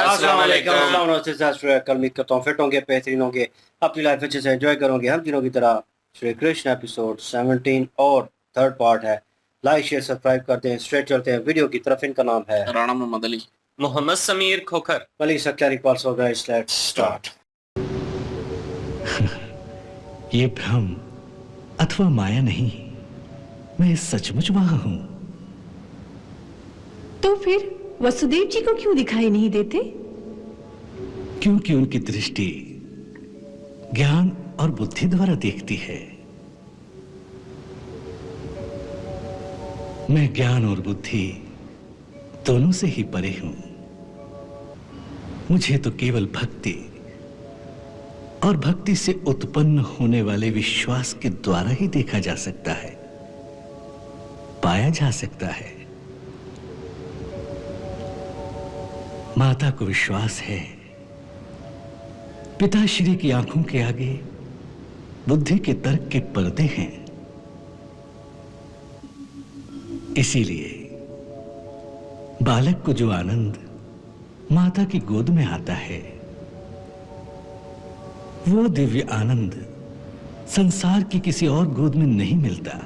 अस्सलाम वालेकुम। कल उम्मीद करता हूँ फिट होंगे, बेहतरीन होंगे, अपनी लाइफ अच्छे से एंजॉय करोगे हम दिनों की तरह। श्री कृष्ण एपिसोड 17 और थर्ड पार्ट है। लाइक शेयर सब्सक्राइब करते हैं, स्ट्रेट चलते हैं वीडियो की तरफ। इनका नाम है राणा मोहम्मद अली, मोहम्मद समीर खोखर, मलिक सक्यार इकबाल सोगा। Let's start. ये भ्रम अथवा माया नहीं, मैं सचमुच वहां हूं। तो फिर वसुदेव जी को क्यों दिखाई नहीं देते? क्योंकि उनकी दृष्टि ज्ञान और बुद्धि द्वारा देखती है। मैं ज्ञान और बुद्धि दोनों से ही परे हूं। मुझे तो केवल भक्ति और भक्ति से उत्पन्न होने वाले विश्वास के द्वारा ही देखा जा सकता है, पाया जा सकता है। माता को विश्वास है, पिताश्री की आंखों के आगे बुद्धि के तर्क के पर्दे हैं। इसीलिए बालक को जो आनंद माता की गोद में आता है, वो दिव्य आनंद संसार की किसी और गोद में नहीं मिलता।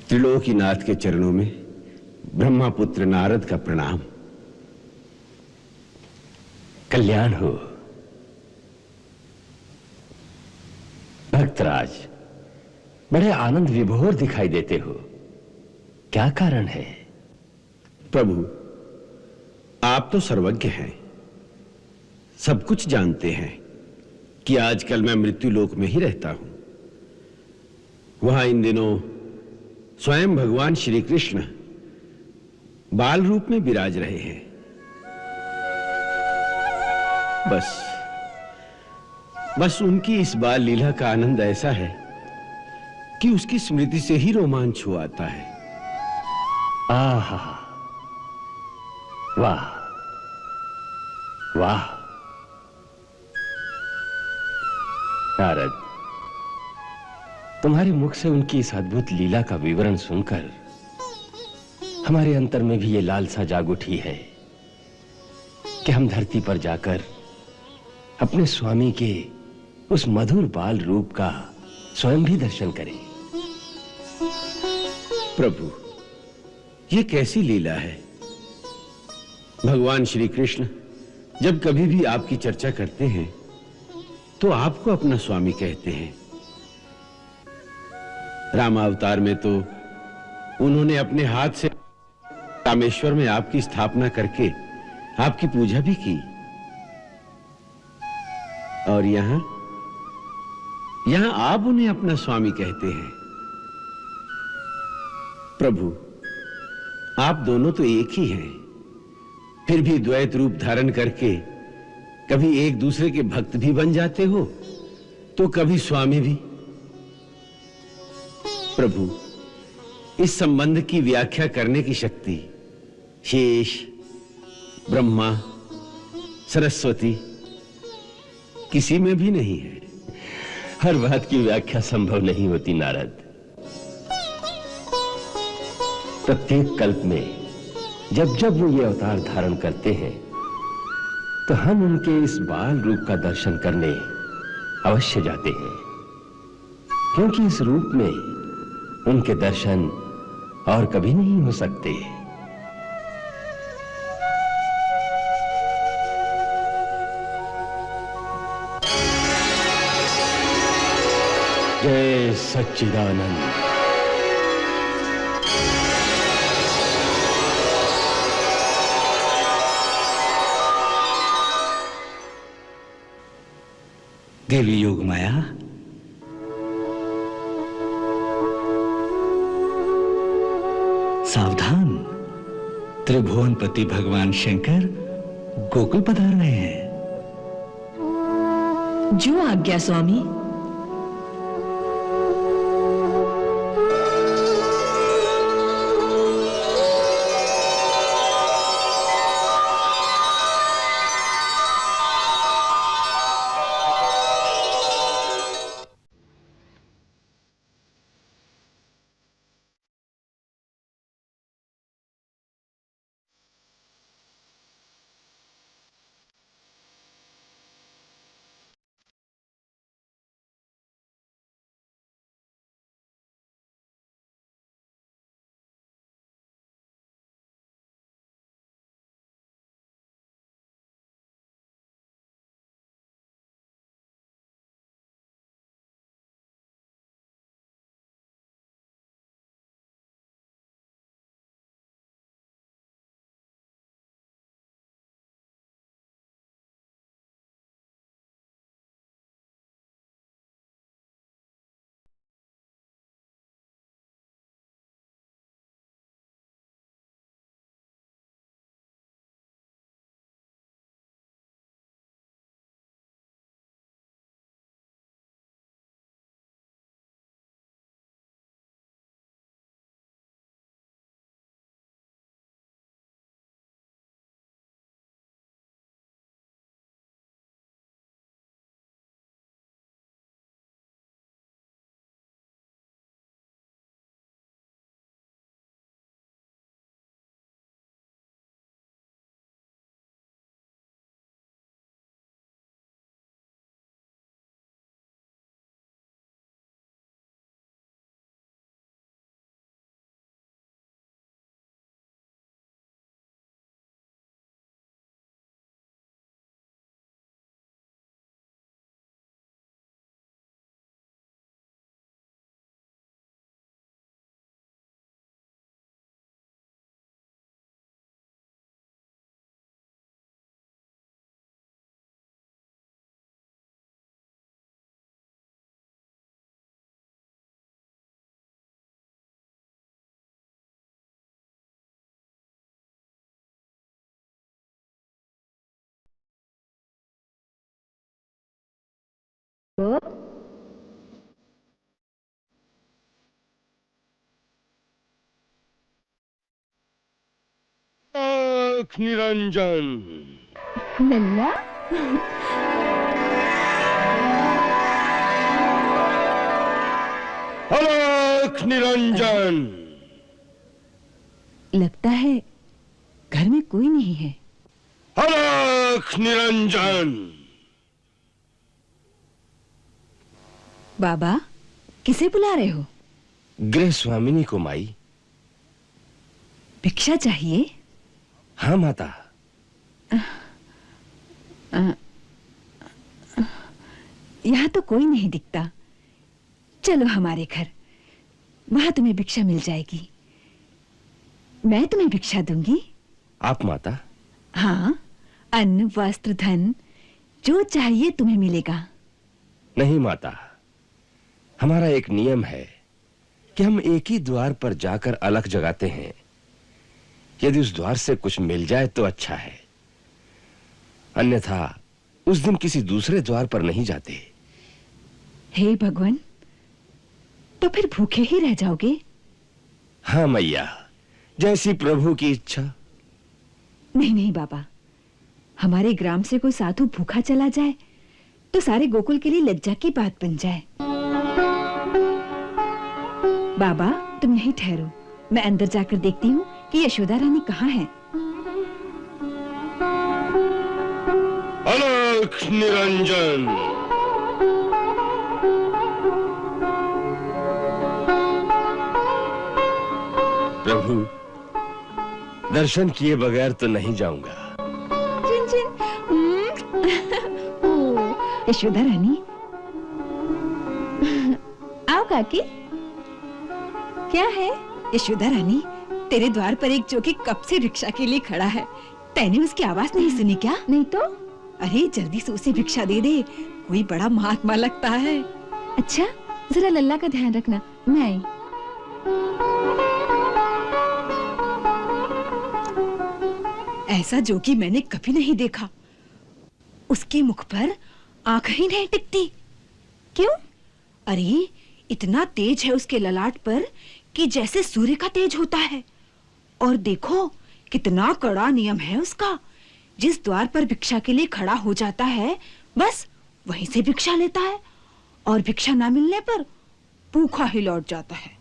त्रिलोकीनाथ के चरणों में ब्रह्मापुत्र नारद का प्रणाम। कल्याण हो। भक्तराज, बड़े आनंद विभोर दिखाई देते हो, क्या कारण है? प्रभु, आप तो सर्वज्ञ हैं, सब कुछ जानते हैं कि आजकल मैं मृत्युलोक में ही रहता हूं। वहां इन दिनों स्वयं भगवान श्री कृष्ण बाल रूप में विराज रहे हैं। बस उनकी इस बाल लीला का आनंद ऐसा है कि उसकी स्मृति से ही रोमांच हो आता है। आहा, वाह वाह। नारद, तुम्हारे मुख से उनकी इस अद्भुत लीला का विवरण सुनकर हमारे अंतर में भी ये लालसा जाग उठी है कि हम धरती पर जाकर अपने स्वामी के उस मधुर बाल रूप का स्वयं भी दर्शन करें। प्रभु, ये कैसी लीला है? भगवान श्री कृष्ण जब कभी भी आपकी चर्चा करते हैं तो आपको अपना स्वामी कहते हैं। रामावतार में तो उन्होंने अपने हाथ से रामेश्वर में आपकी स्थापना करके आपकी पूजा भी की। और यहां आप उन्हें अपना स्वामी कहते हैं। प्रभु, आप दोनों तो एक ही हैं, फिर भी द्वैत रूप धारण करके कभी एक दूसरे के भक्त भी बन जाते हो तो कभी स्वामी भी। प्रभु, इस संबंध की व्याख्या करने की शक्ति शेष, ब्रह्मा, सरस्वती किसी में भी नहीं है। हर बात की व्याख्या संभव नहीं होती नारद। प्रत्येक कल्प में जब जब वो ये अवतार धारण करते हैं तो हम उनके इस बाल रूप का दर्शन करने अवश्य जाते हैं, क्योंकि इस रूप में उनके दर्शन और कभी नहीं हो सकते। जय सच्चिदानंद। देवी योग माया, सावधान, त्रिभुवनपति भगवान शंकर गोकुल पधार रहे हैं। जो आज्ञा स्वामी। निरंजन, लल्ला, अलख निरंजन। लगता है घर में कोई नहीं है। अलख निरंजन। बाबा, किसे बुला रहे हो? गृह स्वामिनी को माई। भिक्षा चाहिए? हाँ माता। यहाँ तो कोई नहीं दिखता। चलो हमारे घर, वहां तुम्हें भिक्षा मिल जाएगी। मैं तुम्हें भिक्षा दूंगी। आप माता? हाँ, अन्न, वस्त्र, धन जो चाहिए तुम्हें मिलेगा। नहीं माता, हमारा एक नियम है कि हम एक ही द्वार पर जाकर अलख जगाते हैं। यदि उस द्वार से कुछ मिल जाए तो अच्छा है, अन्यथा उस दिन किसी दूसरे द्वार पर नहीं जाते। हे भगवान, तो फिर भूखे ही रह जाओगे? हाँ मैया, जैसी प्रभु की इच्छा। नहीं नहीं बाबा, हमारे ग्राम से कोई साधु भूखा चला जाए तो सारे गोकुल के लिए लज्जा की बात बन जाए। बाबा, तुम यहीं ठहरो, मैं अंदर जाकर देखती हूँ कि यशोदा रानी कहाँ है। अलख निरंजन। प्रभु, दर्शन किए बगैर तो नहीं जाऊंगा। चिन चिन। ओ, यशोदा रानी। आओ काकी। क्या है? यशोदा रानी, तेरे द्वार पर एक जोगी कब से भिक्षा के लिए खड़ा है। तैने उसकी आवाज नहीं सुनी क्या? नहीं तो। अरे जल्दी से उसे भिक्षा दे दे, कोई बड़ा महात्मा लगता है। अच्छा, जरा लल्ला का ध्यान रखना, मैं आई। ऐसा जोगी मैंने कभी नहीं देखा। उसके मुख पर आंख ही नहीं टिकती। क्यों? अरे इतना तेज है उसके ललाट पर कि जैसे सूर्य का तेज होता है। और देखो कितना कड़ा नियम है उसका। जिस द्वार पर भिक्षा के लिए खड़ा हो जाता है बस वहीं से भिक्षा लेता है, और भिक्षा ना मिलने पर भूखा ही लौट जाता है।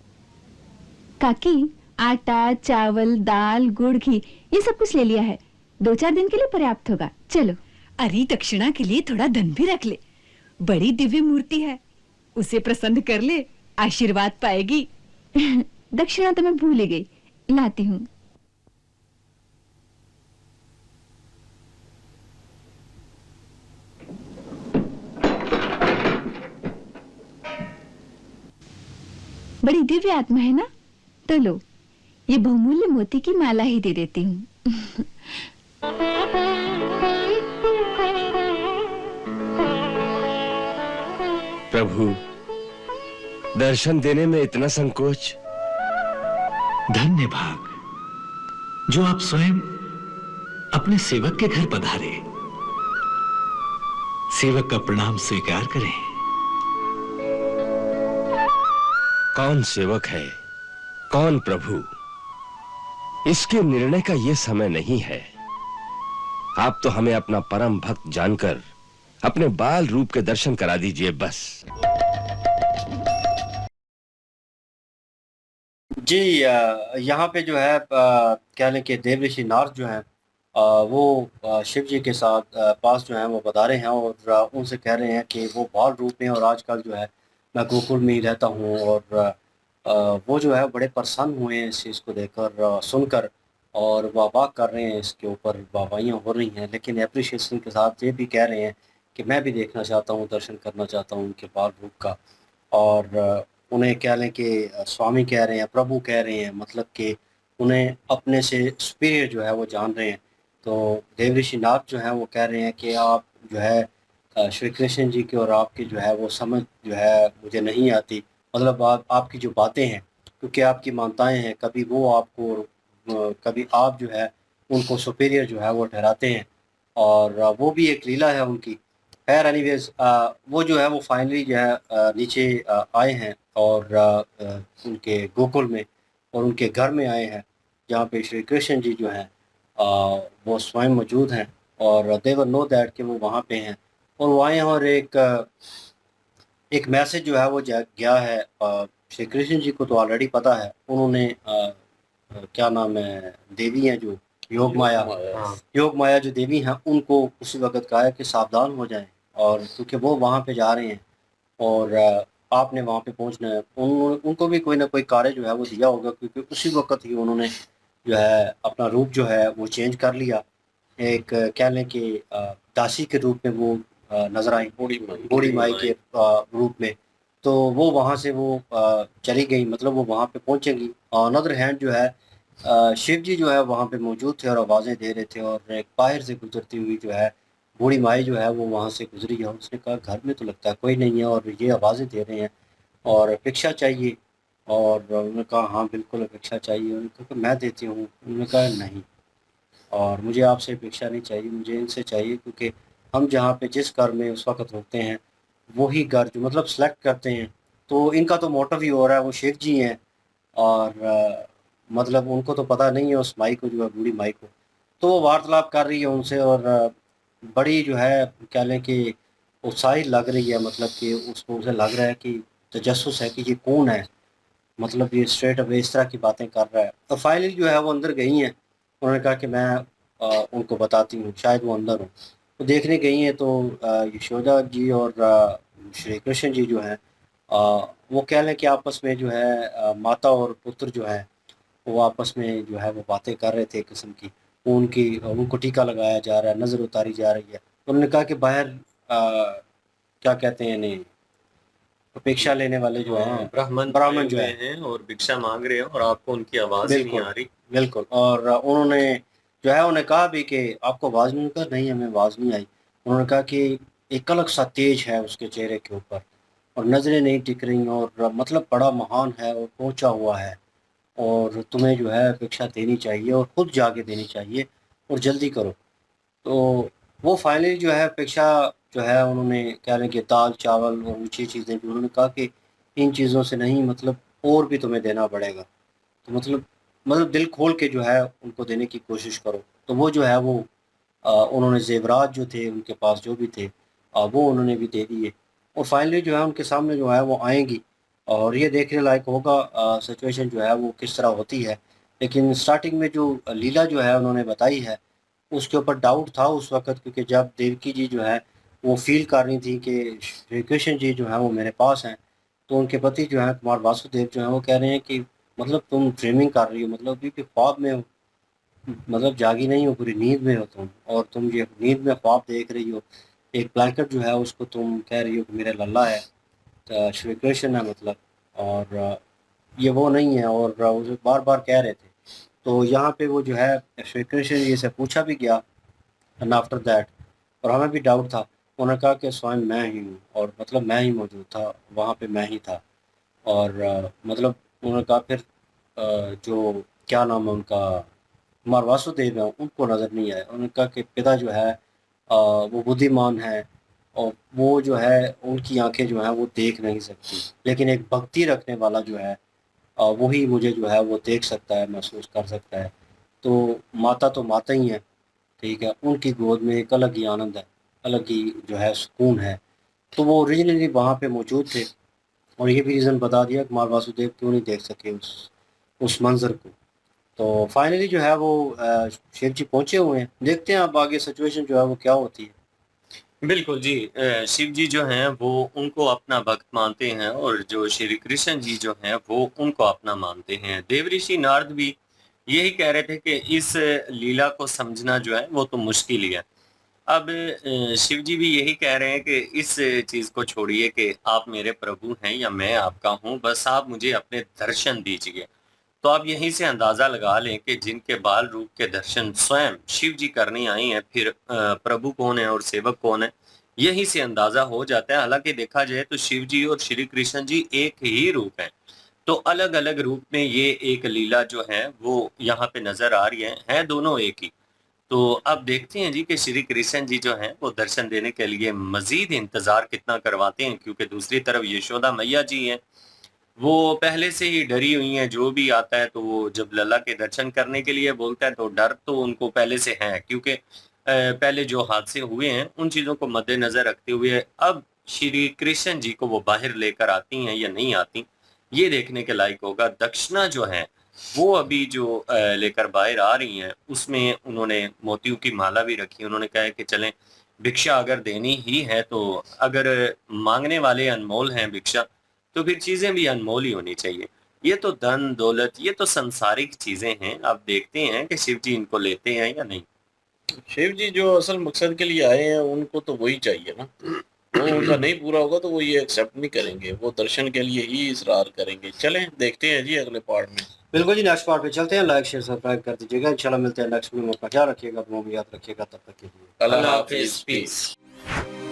काकी, आटा, चावल, दाल, गुड़, घी ये सब कुछ ले लिया है। 2-4 दिन के लिए पर्याप्त होगा। चलो। अरे दक्षिणा के लिए थोड़ा धन भी रख ले। बड़ी दिव्य मूर्ति है, उसे प्रसन्न कर ले, आशीर्वाद पाएगी। दक्षिणा तो मैं भूल ही गई, लाती हूँ। बड़ी दिव्य आत्मा है ना, तो लो, ये बहुमूल्य मोती की माला ही दे देती हूँ। प्रभु, दर्शन देने में इतना संकोच। धन्य भाग जो आप स्वयं अपने सेवक के घर पधारे। सेवक का प्रणाम स्वीकार करें। कौन सेवक है, कौन प्रभु, इसके निर्णय का यह समय नहीं है। आप तो हमें अपना परम भक्त जानकर अपने बाल रूप के दर्शन करा दीजिए बस। जी, यहाँ पे जो है क्या लें कि देव ऋषि नारद जो है वो शिव जी के साथ पास जो है वो पधारे हैं, और उनसे कह रहे हैं कि वो बाल रूप में, और आजकल जो है मैं गोकुल में ही रहता हूँ। और वो जो है बड़े प्रसन्न हुए हैं इस चीज़ को देखकर, सुनकर, और वाह कर रहे हैं, इसके ऊपर वाहवाहियाँ हो रही हैं। लेकिन एप्रिशिएशन के साथ ये भी कह रहे हैं कि मैं भी देखना चाहता हूँ, दर्शन करना चाहता हूँ उनके बाल रूप का। और उन्हें कह लें कि स्वामी कह रहे हैं, प्रभु कह रहे हैं, मतलब कि उन्हें अपने से सुपीरियर जो है वो जान रहे हैं। तो देव ऋषि नाथ जो है वो कह रहे हैं कि आप जो है श्री कृष्ण जी की और आपकी जो है वो समझ जो है मुझे नहीं आती। मतलब आपकी जो बातें हैं, क्योंकि आपकी मान्यताएं हैं, कभी वो आपको कभी आप जो है उनको सुपीरियर जो है वो ठहराते हैं, और वो भी एक लीला है उनकी। खैर एनीवेज, वो जो है वो फाइनली जो है नीचे आए हैं, और उनके गोकुल में और उनके घर में आए हैं, जहाँ पे श्री कृष्ण जी जो हैं वो स्वयं मौजूद हैं, और दे वर नो दैट कि वो वहाँ पे हैं। और वो आए हैं, और एक मैसेज जो है वो गया है। श्री कृष्ण जी को तो ऑलरेडी पता है, उन्होंने क्या नाम है, देवी हैं जो योग माया, योग माया जो देवी हैं, उनको उसी वक्त कहा है कि सावधान हो जाएं, और क्योंकि वो वहाँ पे जा रहे हैं, और आपने वहाँ पे पहुँचना है। उनको भी कोई ना कोई कार्य जो है वो दिया होगा, क्योंकि उसी वक्त ही उन्होंने जो है अपना रूप जो है वो चेंज कर लिया। एक कह लें कि दासी के रूप में वो नजर आई, बूढ़ी माई के रूप में। तो वो वहाँ से वो चली गई, मतलब वो वहाँ पे पहुँचेंगी। अनदर हैंड जो है शिव जी जो है वहाँ पे मौजूद थे और आवाज़ें दे रहे थे, और एक बाहर से गुजरती हुई जो है बूढ़ी माई जो है वो वहाँ से गुजरी है। उसने कहा घर में तो लगता है कोई नहीं है, और ये आवाज़ें दे रहे हैं और भिक्षा चाहिए। और उन्होंने कहा हाँ बिल्कुल भिक्षा चाहिए। उन्होंने कहा कि मैं देती हूँ। उन्होंने कहा नहीं, और मुझे आपसे भिक्षा नहीं चाहिए, मुझे इनसे चाहिए, क्योंकि हम जहाँ पे जिस घर में उस वक्त होते हैं वही घर जो मतलब सेलेक्ट करते हैं। तो इनका तो मोटिव ही हो रहा है, वो शेख जी हैं, और मतलब उनको तो पता नहीं है उस माई को, जो है बूढ़ी माई को। तो वो वार्तालाप कर रही है उनसे, और बड़ी जो है कह लें कि उत्साहित लग रही है, मतलब कि उसको उसे लग रहा है कि तजस्सुस है कि ये कौन है, मतलब ये स्ट्रेट अवे इस तरह की बातें कर रहा है। तो फाइनली जो है वो अंदर गई हैं। उन्होंने कहा कि मैं उनको बताती हूँ, शायद वो अंदर हो। तो देखने गई हैं, तो यशोदा जी और श्री कृष्ण जी जो हैं वो कह लें कि आपस में जो है माता और पुत्र जो है वो आपस में जो है वो बातें कर रहे थे एक किस्म की। उनको टीका लगाया जा रहा है, नज़र उतारी जा रही है। तो उन्होंने कहा कि बाहर क्या कहते हैं इन्हें, अपेक्षा लेने वाले जो हैं ब्राह्मण जो हैं और भिक्षा मांग रहे हैं, और आपको उनकी आवाज ही नहीं आ रही। बिल्कुल। और उन्होंने जो है उन्हें कहा भी कि आपको आवाज़ नहीं, कहा नहीं हमें आवाज़ नहीं आई। उन्होंने कहा कि एक अलग सा तेज है उसके चेहरे के ऊपर, और नज़रें नहीं टिक रही, और मतलब बड़ा महान है और पहुंचा हुआ है, और तुम्हें जो है भिक्षा देनी चाहिए और खुद जाके देनी चाहिए, और जल्दी करो। तो वो फाइनली जो है भिक्षा जो है उन्होंने कह रहे हैं कि दाल चावल और ऊँची चीज़ें, जो उन्होंने कहा कि इन चीज़ों से नहीं, मतलब और भी तुम्हें देना पड़ेगा। तो मतलब दिल खोल के जो है उनको देने की कोशिश करो। तो वो जो है वो उन्होंने ज़ेवरात जो थे उनके पास जो भी थे, वो उन्होंने भी दे दिए, और फाइनली जो है उनके सामने जो है वो आएँगी, और ये देखने लायक होगा सिचुएशन जो है वो किस तरह होती है। लेकिन स्टार्टिंग में जो लीला जो है उन्होंने बताई है, उसके ऊपर डाउट था उस वक़्त, क्योंकि जब देवकी जी जो है वो फ़ील कर रही थी कि श्री कृष्ण जी जो हैं वो मेरे पास हैं, तो उनके पति जो हैं कुमार वासुदेव जो हैं वो कह रहे हैं कि मतलब तुम ड्रीमिंग कर रही हो, मतलब अभी भी ख्वाब में हो, मतलब जागी नहीं हो, पूरी नींद में हो तुम, और तुम ये नींद में ख्वाब देख रही हो। एक ब्लैंकेट जो है उसको तुम कह रही हो कि मेरा लल्ला है, श्री कृष्ण है मतलब, और ये वो नहीं है, और उसे बार-बार कह रहे थे। तो यहाँ पे वो जो है श्री कृष्ण जी से पूछा भी गया, एंड आफ्टर दैट, और हमें भी डाउट था। उन्होंने कहा कि स्वयं मैं ही हूँ, और मतलब मैं ही मौजूद था, वहाँ पे मैं ही था। और मतलब उन्होंने कहा फिर जो क्या नाम है उनका, कुमार वासुदेव हैं, उनको नज़र नहीं आया। उन्होंने कहा कि पिता जो है वो बुद्धिमान है, और वो जो है उनकी आँखें जो हैं वो देख नहीं सकती, लेकिन एक भक्ति रखने वाला जो है वही मुझे जो है वो देख सकता है, महसूस कर सकता है। तो माता ही हैं, ठीक है? उनकी गोद में एक अलग ही आनंद है, अलग ही जो है सुकून है। तो वो ओरिजिनली वहाँ पे मौजूद थे, और ये भी रीज़न बता दिया कुमार वासुदेव क्यों नहीं देख सके उस मंज़र को। तो फाइनली जो है वो शिव जी पहुँचे हुए हैं। देखते हैं अब आगे सिचुएशन जो है वो क्या होती है। बिल्कुल जी, शिव जी जो हैं वो उनको अपना भक्त मानते हैं और जो श्री कृष्ण जी जो हैं वो उनको अपना मानते हैं। देवऋषि नारद भी यही कह रहे थे कि इस लीला को समझना जो है वो तो मुश्किल ही है। अब शिव जी भी यही कह रहे हैं कि इस चीज़ को छोड़िए कि आप मेरे प्रभु हैं या मैं आपका हूँ, बस आप मुझे अपने दर्शन दीजिए। तो आप यहीं से अंदाज़ा लगा लें कि जिनके बाल रूप के दर्शन स्वयं शिव जी करने आए हैं, फिर प्रभु कौन है और सेवक कौन है, यहीं से अंदाज़ा हो जाता है। हालाँकि देखा जाए तो शिव जी और श्री कृष्ण जी एक ही रूप हैं, तो अलग-अलग रूप में ये एक लीला जो है वो यहाँ पे नज़र आ रही है दोनों एक ही। तो अब देखते हैं जी कि श्री कृष्ण जी जो हैं वो दर्शन देने के लिए मज़ीद इंतज़ार कितना करवाते हैं, क्योंकि दूसरी तरफ यशोदा मैया जी हैं, वो पहले से ही डरी हुई हैं। जो भी आता है तो वो जब लल्ला के दर्शन करने के लिए बोलता है तो डर तो उनको पहले से है, क्योंकि पहले जो हादसे हुए हैं उन चीज़ों को मद्देनज़र रखते हुए अब श्री कृष्ण जी को वो बाहर लेकर आती हैं या नहीं आती, ये देखने के लायक होगा। दक्षिणा जो है वो अभी जो लेकर बाहर आ रही हैं उसमें उन्होंने मोतियों की माला भी रखी है। उन्होंने कहा है कि चलें भिक्षा अगर देनी ही है तो अगर माँगने वाले अनमोल हैं भिक्षा, तो फिर चीज़ें भी अनमोल ही होनी चाहिए। ये तो धन दौलत, ये तो संसारिक चीज़ें हैं। अब देखते हैं कि शिव जी इनको लेते हैं या नहीं। शिव जी जो असल मकसद के लिए आए हैं उनको तो वही चाहिए ना। वो उनका नहीं पूरा होगा तो वो ये एक्सेप्ट नहीं करेंगे, वो दर्शन के लिए ही इसरार करेंगे। चलें देखते हैं जी अगले पार्ट में। बिल्कुल जी, नेक्स्ट पार्ट पे चलते हैं। लाइक शेयर सब्सक्राइब कर दीजिएगा। इंशाल्लाह मिलते हैं नेक्स्ट वीडियो में। अपना ख्याल रखिएगा, अपना भी याद रखिएगा। तब तक के लिए अल्लाह अल्लाह हाफिज़, हाफ़िज़, पीस।